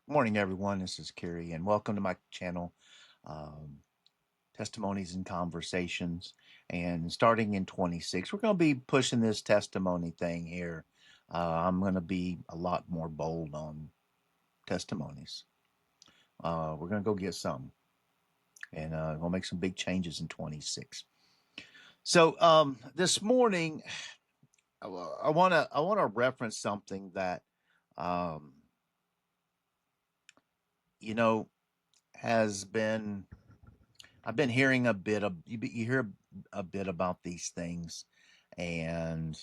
Good morning, everyone. This is Kerry, and welcome to my channel, um, Testimonies and Conversations. And starting in 26, we're going to be pushing this testimony thing here. I'm going to be a lot more bold on testimonies. We're going to go get some, and we'll make some big changes in 26. So this morning, I want to reference something that um, you know has been I've been hearing a bit of you hear a bit about these things, and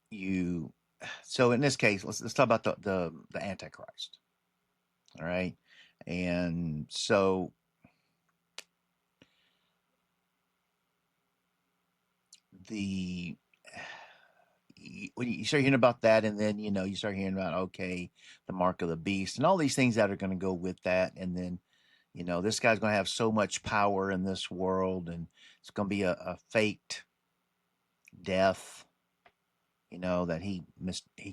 you. So in this case, let's talk about the Antichrist. All right, and so the when you start hearing about that, and then you start hearing about, okay, the mark of the beast and all these things that are going to go with that, and then this guy's going to have so much power in this world, and it's going to be a faked death, that he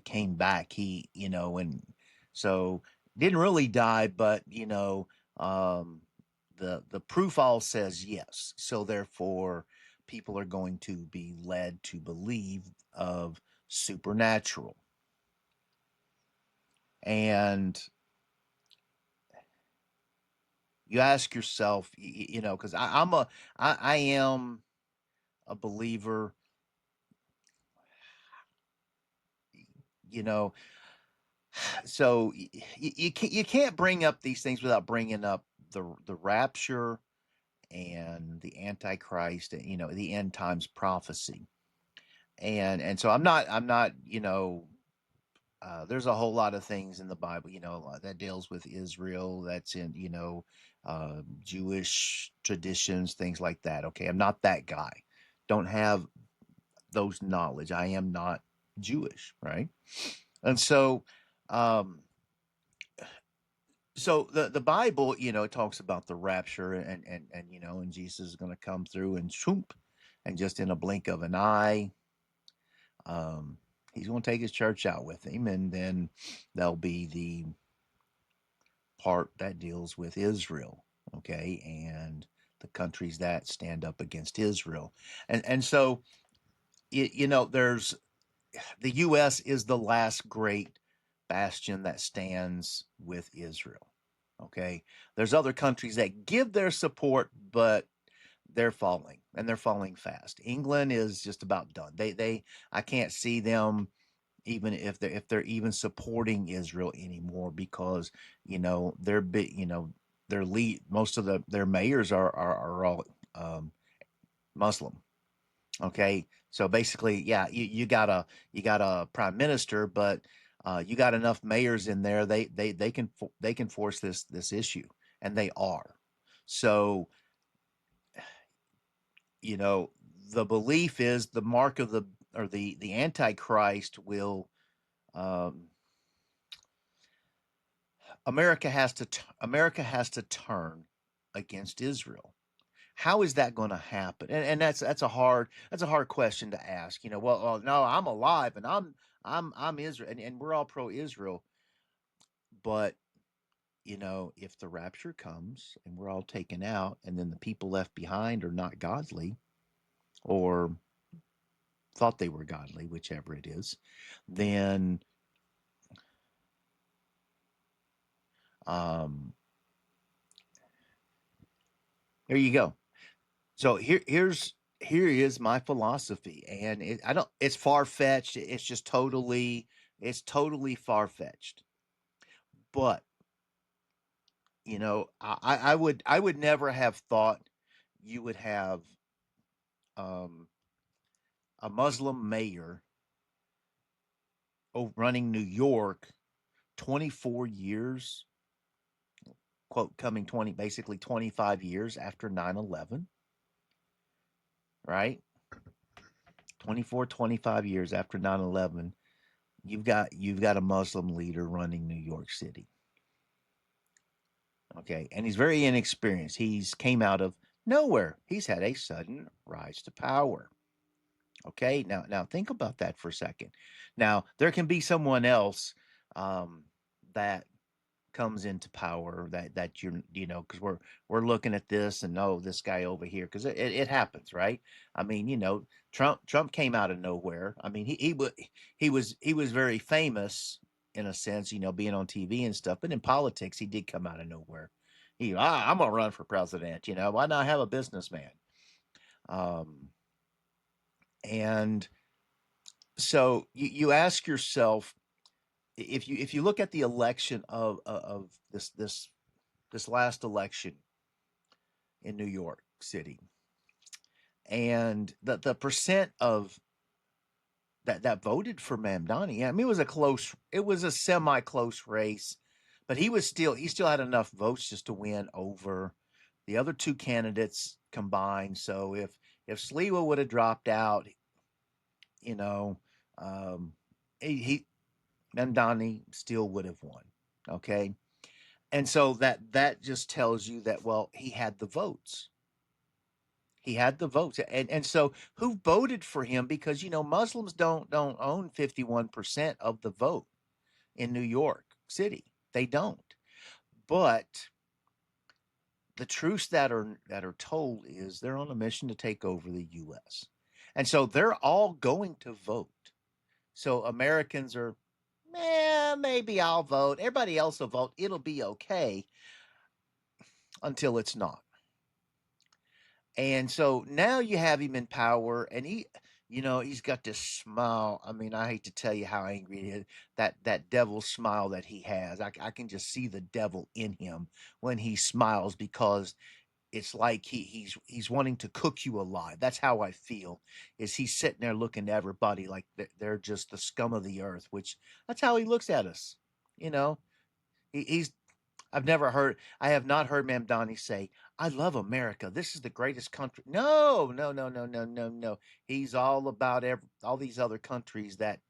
came back, and so didn't really die, but um the proof all says yes, so therefore people are going to be led to believe of supernatural. And you ask yourself, because I am a believer, you know so you can't bring up these things without bringing up the rapture and the Antichrist, and the end times prophecy. And so I'm not there's a whole lot of things in the Bible, that deals with Israel, that's in Jewish traditions, things like that. Okay, I'm not that guy. Don't have those knowledge. I am not Jewish, right? And um, so the Bible, it talks about the rapture, and Jesus is going to come through and shoop, and just in a blink of an eye, um, he's going to take his church out with him, and then there'll be the part that deals with Israel, okay, and the countries that stand up against Israel, and so there's the U.S. is the last great bastion that stands with Israel. Okay, there's other countries that give their support, but they're falling, and they're falling fast. England is just about done. They I can't see them even if they're even supporting Israel anymore, because they're big. Their lead, most of their mayors are all Muslim. Okay, so basically, yeah, you got a prime minister, but you got enough mayors in there. They can force this issue, and they are. So you know the belief is the mark of the Antichrist will. Um, America has to turn against Israel. How is that going to happen? And that's a hard question to ask. Well, no, I'm alive, and I'm Israel, and we're all pro-Israel. But if the rapture comes and we're all taken out, and then the people left behind are not godly, or thought they were godly, whichever it is, then um, there you go. So here is my philosophy, and I don't. It's far fetched. It's totally far fetched. But I would never have thought you would have um, a Muslim mayor running New York 24 years, quote, coming 25 years after 9/11, right? 25 years after 9/11, you've got a Muslim leader running New York City. Okay, and he's very inexperienced. He's came out of nowhere. He's had a sudden rise to power. Okay, now think about that for a second. Now there can be someone else that comes into power that because we're looking at this and oh this guy over here because it happens, right? I mean, Trump came out of nowhere. I mean, he was very famous in a sense, being on TV and stuff, but in politics he did come out of nowhere. I'm gonna run for president. Why not have a businessman? um and so you ask yourself, if you look at the election of this last election in New York City, and the percent of that voted for Mamdani. I mean, it was a semi close race, but he still had enough votes just to win over the other two candidates combined. So if Sliwa would have dropped out, you know, um, he Mamdani still would have won. Okay, and so that just tells you that, well, he had the votes. He had the votes, and so who voted for him? Because Muslims don't own 51% of the vote in New York City. They don't. But the truths that are told is they're on a mission to take over the U.S. And so they're all going to vote. So Americans are, maybe I'll vote. Everybody else will vote. It'll be okay until it's not. And so now you have him in power, and he's got this smile. I mean, I hate to tell you how angry he is. That devil smile that he has. I can just see the devil in him when he smiles, because it's like he's wanting to cook you alive. That's how I feel. Is he's sitting there looking at everybody like they're just the scum of the earth, which that's how he looks at us. You know, he's I have not heard Mamdani say, I love America. This is the greatest country. No, no, no, no, no, no, no. He's all about all these other countries that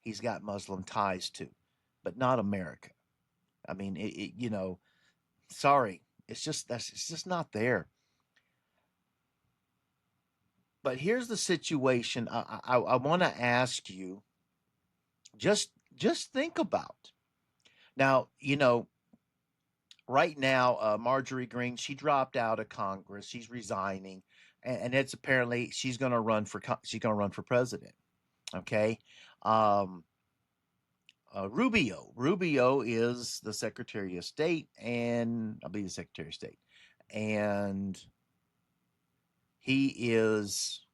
he's got Muslim ties to, but not America. I mean, sorry. It's just not there. But here's the situation I want to ask you, just think about. Now, right now, Marjorie Greene, she dropped out of Congress. She's resigning, and it's apparently she's going to run for president. Okay, um, Rubio is the Secretary of State, and I'll be the Secretary of State, and he is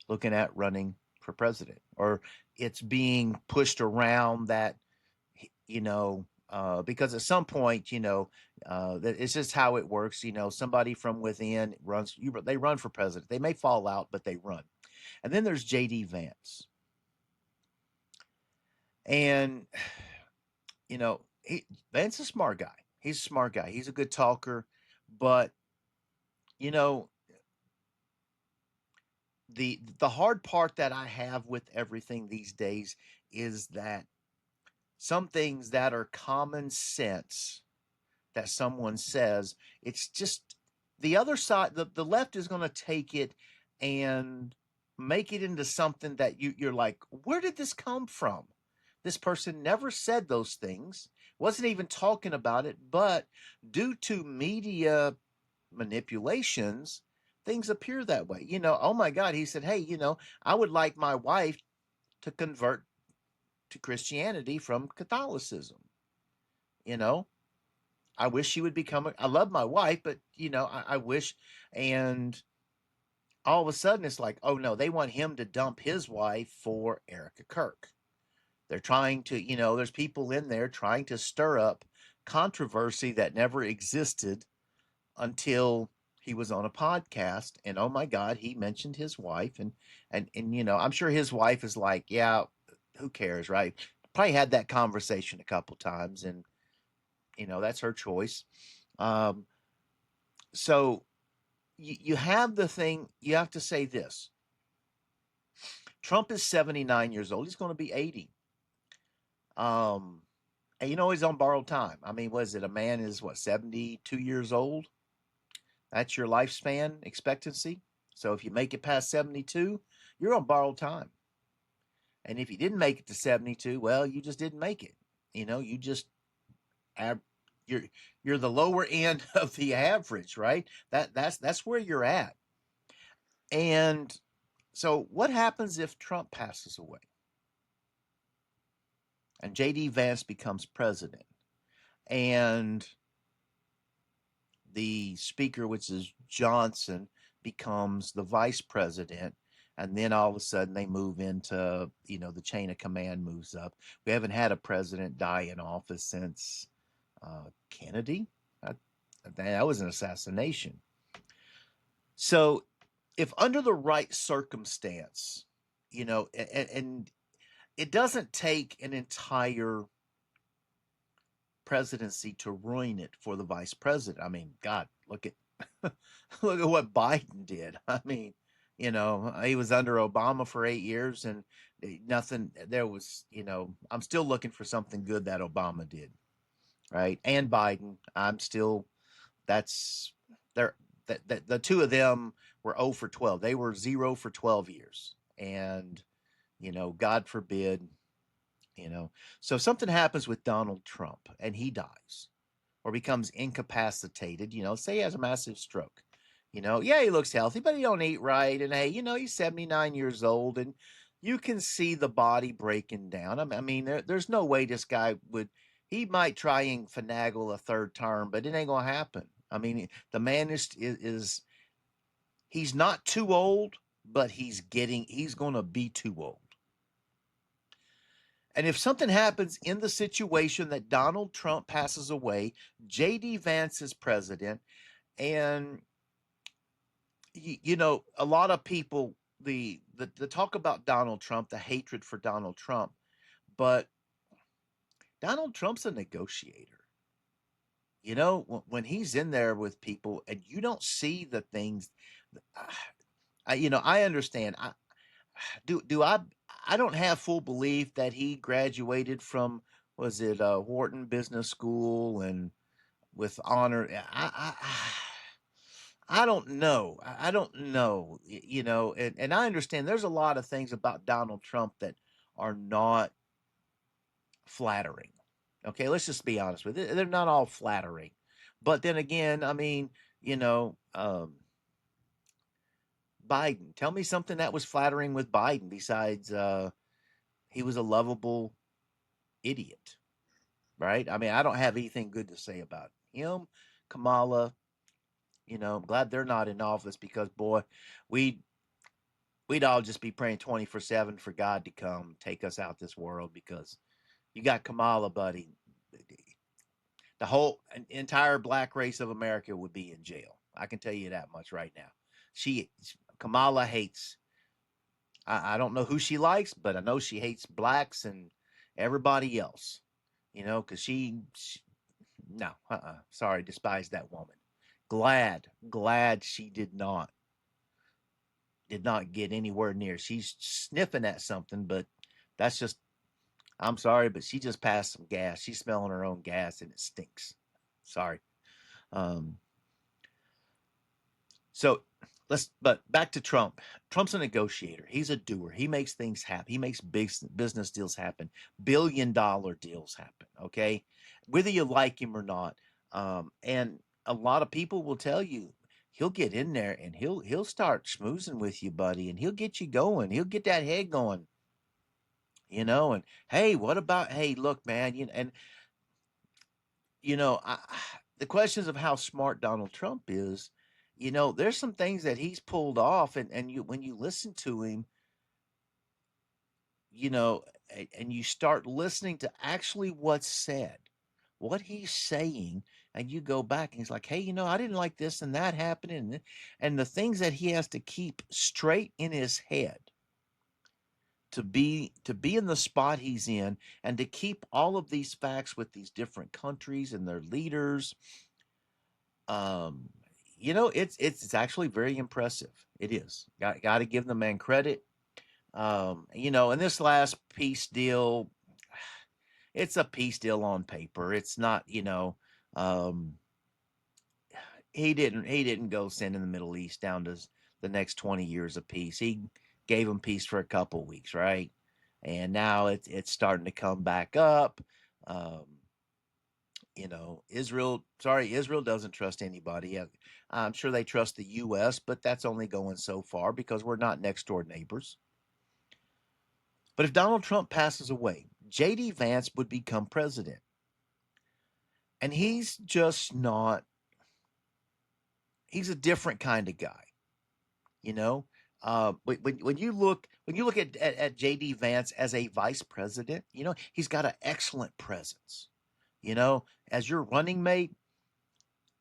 looking at running for president, or it's being pushed around that because at some point, it's just how it works. Somebody from within they run for president. They may fall out, but they run. And then there's J.D. Vance, and Vance is a smart guy. He's a smart guy. He's a good talker, but you know, the hard part that I have with everything these days is that some things that are common sense that someone says, it's just the other side, the left is going to take it and make it into something that you're like, where did this come from? This person never said those things, wasn't even talking about it, but due to media manipulations, things appear that way. Oh my God, he said, hey, I would like my wife to convert to Christianity from Catholicism. You know, I wish she would become. I love my wife, but I wish. And all of a sudden, it's like, oh no, they want him to dump his wife for Erica Kirk. They're trying to, there's people in there trying to stir up controversy that never existed until he was on a podcast. And oh my God, he mentioned his wife, and I'm sure his wife is like, yeah, who cares, right? Probably had that conversation a couple times, and that's her choice. Um, so you have the thing, you have to say this. Trump is 79 years old. He's going to be 80. And he's on borrowed time. I mean, was it a man is what, 72 years old? That's your lifespan expectancy. So if you make it past 72, you're on borrowed time. And if you didn't make it to 72, well, you just didn't make it. You just you're you're the lower end of the average, right? That's where you're at. And so what happens if Trump passes away and JD Vance becomes president and the speaker, which is Johnson, becomes the vice president, and then all of a sudden they move into, the chain of command moves up. We haven't had a president die in office since Kennedy. That was an assassination. So, if under the right circumstance, and it doesn't take an entire presidency to ruin it for the vice president. I mean, God, look at look at what Biden did. I mean, he was under Obama for 8 years and nothing. There was, I'm still looking for something good that Obama did, right? And Biden. I'm still. That's they're the two of them were 0 for 12. They were 0 for 12 years, and God forbid. So if something happens with Donald Trump and he dies or becomes incapacitated, say he has a massive stroke. Yeah, he looks healthy, but he don't eat right. And hey, he's 79 years old and you can see the body breaking down. I mean, there's no way this guy would, he might try and finagle a third term, but it ain't going to happen. I mean, the man is he's not too old, but he's going to be too old. And if something happens in the situation that Donald Trump passes away, JD Vance is president, and a lot of people the talk about Donald Trump, the hatred for Donald Trump, but Donald Trump's a negotiator. When he's in there with people and you don't see the things, I understand. I don't have full belief that he graduated from, was it Wharton Business School and with honor. I don't know. I don't know. And I understand there's a lot of things about Donald Trump that are not flattering. Okay, let's just be honest with it. They're not all flattering. But then again, I mean, Biden. Tell me something that was flattering with Biden besides he was a lovable idiot, right? I mean, I don't have anything good to say about him. Kamala, I'm glad they're not in office because boy, we we'd all just be praying 24/7 for God to come take us out this world because you got Kamala, buddy. The whole entire black race of America would be in jail. I can tell you that much right now. She Kamala hates. I don't know who she likes, but I know she hates blacks and everybody else. Because she no, sorry, despise that woman. Glad she did not get anywhere near. She's sniffing at something, but that's just, I'm sorry, but she just passed some gas. She's smelling her own gas and it stinks. Sorry. Um, so but back to Trump. Trump's a negotiator. He's a doer. He makes things happen. He makes big business deals happen, $1 billion deals happen. Okay. Whether you like him or not. And a lot of people will tell you, he'll get in there and he'll start schmoozing with you, buddy, and he'll get you going. He'll get that head going, and hey, what about, hey, look, man, and the questions of how smart Donald Trump is, there's some things that he's pulled off, and when you listen to him, you know, and you start listening to actually what's said, what he's saying, and you go back and he's like, hey, I didn't like this and that happening, and the things that he has to keep straight in his head to be in the spot he's in and to keep all of these facts with these different countries and their leaders. um it's actually very impressive. It is. Got to give the man credit. And this last peace deal, it's a peace deal on paper. It's not, um he didn't go send in the Middle East down to the next 20 years of peace. He gave them peace for a couple weeks, right? And now it's starting to come back up. Um, Israel doesn't trust anybody. I'm sure they trust the U.S., but that's only going so far because we're not next door neighbors. But if Donald Trump passes away, J.D. Vance would become president. And he's just not, he's a different kind of guy, you know? When you look at J.D. Vance as a vice president, he's got an excellent presence. As your running mate,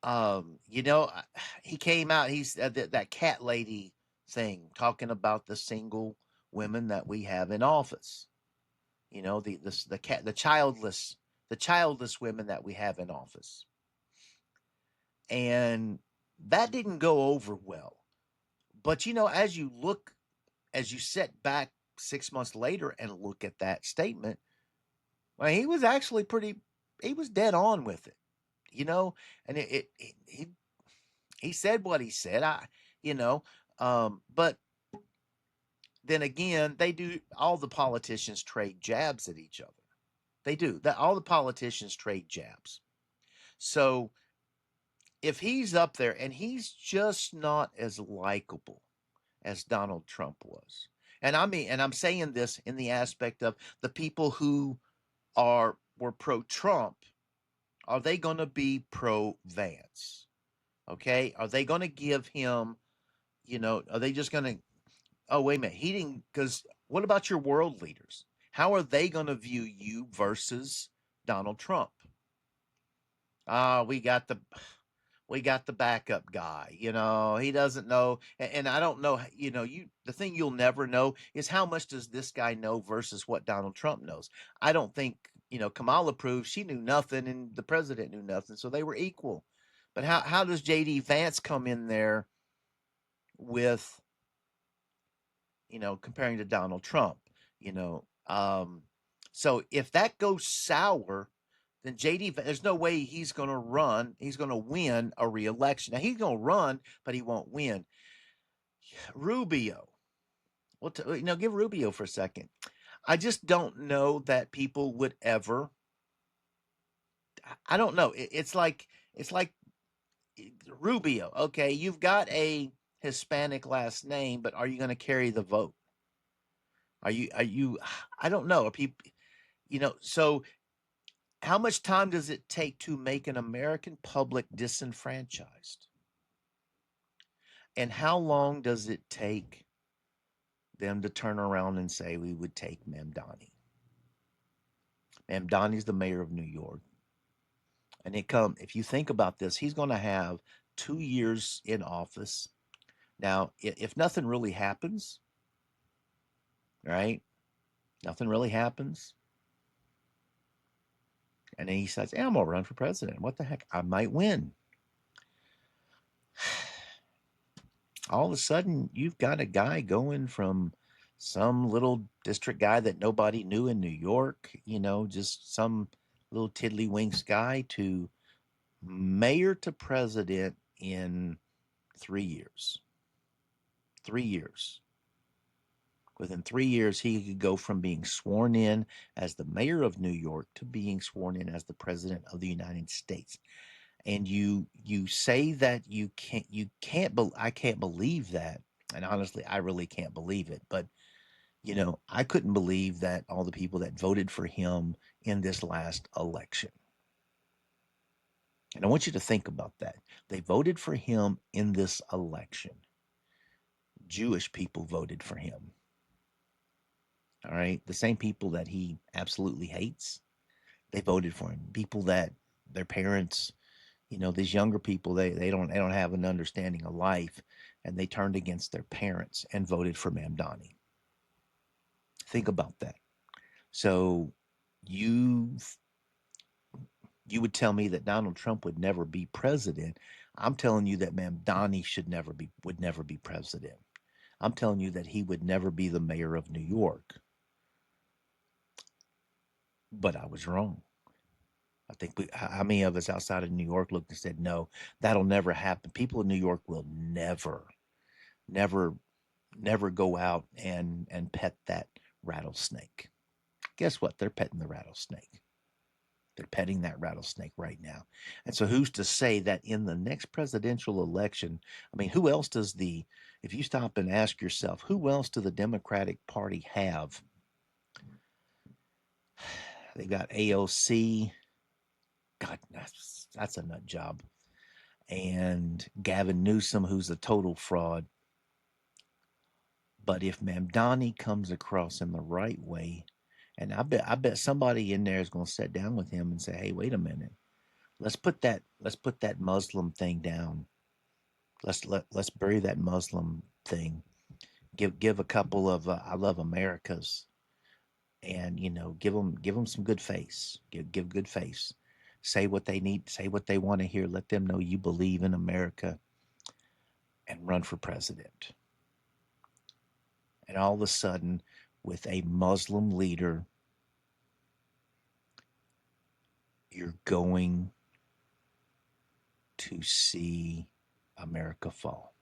you know, he came out. He's that cat lady thing talking about the single women that we have in office. The cat, the childless women that we have in office, and that didn't go over well. But as you sit back 6 months later and look at that statement, well, he was actually he was dead on with it, you know, and he said what he said. You know, but then again, they do. All the politicians trade jabs at each other. They do that. All the politicians trade jabs. So if he's up there and he's just not as likable as Donald Trump was, and I'm saying this in the aspect of the people who were pro Trump, are they going to be pro Vance? Okay, are they going to give him? Are they just going to? Oh, wait a minute. He didn't. Because what about your world leaders? How are they going to view you versus Donald Trump? We got the backup guy. He doesn't know, and I don't know. The thing you'll never know is how much does this guy know versus what Donald Trump knows. I don't think Kamala proved she knew nothing, and the president knew nothing, so they were equal. But how does J.D. Vance come in there with comparing to Donald Trump, you know. So if that goes sour, then there's no way he's going to run. He's going to win a reelection. Now he's going to run, but he won't win. Rubio, well, give Rubio for a second. I just don't know that people would ever. I don't know. It's like Rubio. Okay, you've got a Hispanic last name, but are you going to carry the vote? Are you I don't know. Are people so how much time does it take to make an American public disenfranchised? And how long does it take them to turn around and say we would take Mamdani? Mamdani's the mayor of New York. And if you think about this, he's going to have 2 years in office. Now, if nothing really happens, right? Nothing really happens. And then he says, I'm going to run for president. What the heck? I might win. All of a sudden, you've got a guy going from some little district guy that nobody knew in New York, just some little tiddlywinks guy, to mayor to president in 3 years. 3 years. Within 3 years, he could go from being sworn in as the mayor of New York to being sworn in as the president of the United States. And you say that I can't believe that. And honestly, I really can't believe it. But I couldn't believe that all the people that voted for him in this last election. And I want you to think about that. They voted for him in this election. Jewish people voted for him. All right. The same people that he absolutely hates, they voted for him. People that their parents, these younger people, they don't have an understanding of life, and they turned against their parents and voted for Mamdani. Think about that. So you would tell me that Donald Trump would never be president. I'm telling you that Mamdani would never be president. I'm telling you that he would never be the mayor of New York. But I was wrong. I think how many of us outside of New York looked and said, no, that'll never happen. People in New York will never never never go out and pet that rattlesnake. Guess what? They're petting the rattlesnake. They're petting that rattlesnake right now. And so who's to say that in the next presidential election, I mean, who else does the, if you stop and ask yourself, who else do the Democratic Party have? They got AOC. God, that's a nut job. And Gavin Newsom, who's a total fraud. But if Mamdani comes across in the right way, and I bet somebody in there is going to sit down with him and say, "Hey, wait a minute. Let's put that Muslim thing down. Let's bury that Muslim thing. Give a couple of I love Americas, and give them some good face. Give good face. Say what they need. Say what they want to hear. Let them know you believe in America, and run for president." And all of a sudden, with a Muslim leader, you're going to see America fall.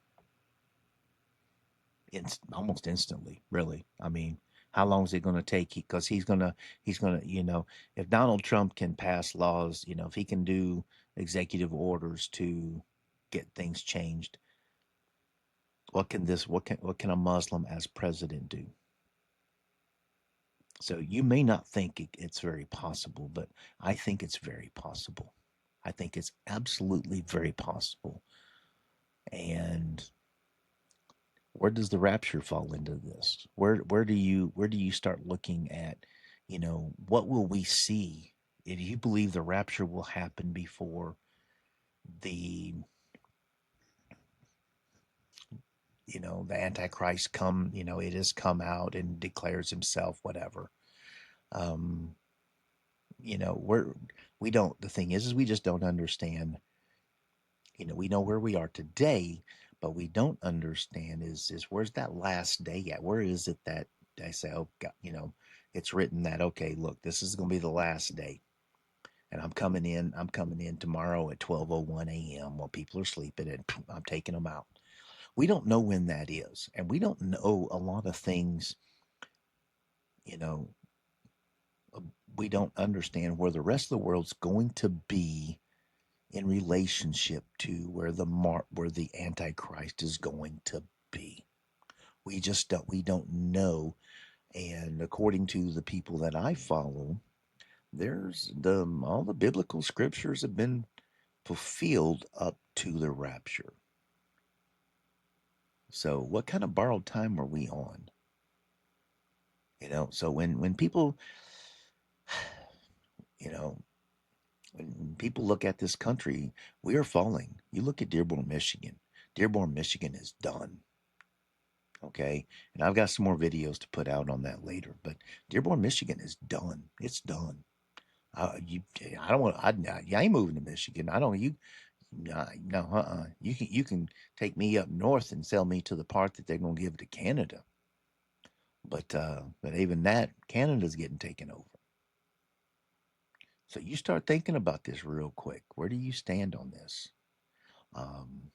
Almost instantly, really. I mean, how long is it going to take? Because he's gonna, if Donald Trump can pass laws, if he can do executive orders to get things changed, what can a Muslim as president do? So you may not think it's very possible, but I think it's very possible. I think it's absolutely very possible. And where does the rapture fall into this? Where do you start looking at, what will we see? If you believe the rapture will happen before the the Antichrist it has come out and declares himself, whatever. Um, we don't. The thing is we just don't understand. We know where we are today, but we don't understand is where's that last day at? Where is it that I say, oh God, it's written that, okay, look, this is going to be the last day, and I'm coming in. I'm coming in tomorrow at 12:01 a.m. while people are sleeping, and I'm taking them out. We don't know when that is, and we don't know a lot of things. You know, we don't understand where the rest of the world's going to be in relationship to where the Antichrist is going to be. We don't know. And according to the people that I follow, there's the all the biblical scriptures have been fulfilled up to the rapture. So what kind of borrowed time are we on? So when people, you know, when people look at this country, we are falling. You look at Dearborn, Michigan. Dearborn, Michigan is done. Okay, and I've got some more videos to put out on that later. But Dearborn, Michigan is done. It's done. I don't want. I ain't moving to Michigan. I don't. No. You can take me up north and sell me to the part that they're gonna give to Canada. But even that, Canada's getting taken over. So you start thinking about this real quick. Where do you stand on this? Um,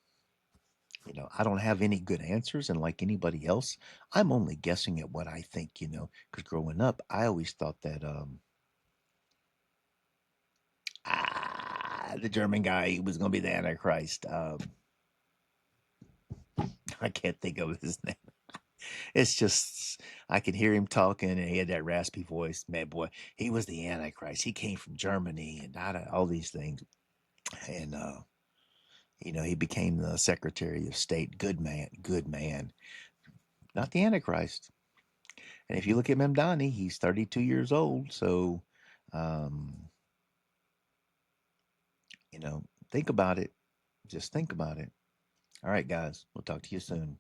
I don't have any good answers, and like anybody else, I'm only guessing at what I think. Because growing up, I always thought that the German guy was going to be the Antichrist. I can't think of his name. It's just I can hear him talking, and he had that raspy voice. Man, boy, he was the Antichrist. He came from Germany, and all these things. And he became the Secretary of State. Good man, good man. Not the Antichrist. And if you look at Mamdani, he's 32 years old. So, um, think about it. Just think about it. All right, guys. We'll talk to you soon.